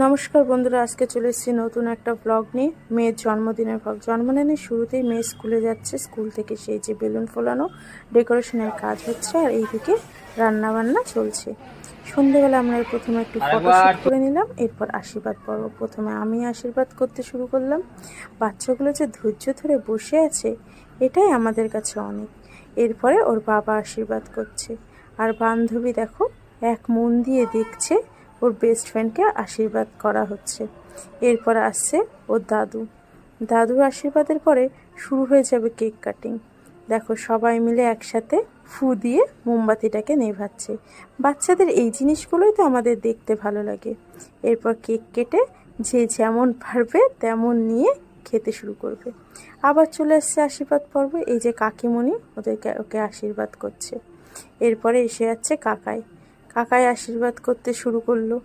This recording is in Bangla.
নমস্কার বন্ধুরা, আজকে চলে এসেছি নতুন একটা ব্লগ নিয়ে। মেয়ের জন্মদিনের ব্লগ। জন্মদিনের শুরুতেই মেয়ে স্কুলে যাচ্ছে। স্কুল থেকে সেই যে বেলুন ফোলানো, ডেকোরেশনের কাজ হচ্ছে, আর এইদিকে রান্না বান্না চলছে। সন্ধেবেলা আমরা প্রথমে একটু ফটোশ্যুট করে নিলাম, এরপর আশীর্বাদ পর্ব। প্রথমে আমি আশীর্বাদ করতে শুরু করলাম। বাচ্চাগুলো যে ধৈর্য ধরে বসে আছে, এটাই আমাদের কাছে অনেক। এরপরে ওর বাবা আশীর্বাদ করছে, আর বান্ধবী দেখো এক মন দিয়ে দেখছে ওর বেস্ট ফ্রেন্ডকে আশীর্বাদ করা হচ্ছে। এরপর আসছে ওর দাদু আশীর্বাদের পরে শুরু হয়ে যাবে কেক কাটিং। দেখো সবাই মিলে একসাথে ফু দিয়ে মোমবাতিটাকে নেভাচ্ছে। বাচ্চাদের এই জিনিসগুলোই তো আমাদের দেখতে ভালো লাগে। এরপর কেক কেটে যে যেমন পারবে তেমন নিয়ে খেতে শুরু করবে। আবার চলে আসছে আশীর্বাদ পর্ব। এই যে কাকিমণি ওকে আশীর্বাদ করছে। এরপরে এসে যাচ্ছে কাকাই আশীর্বাদ করতে শুরু করলো।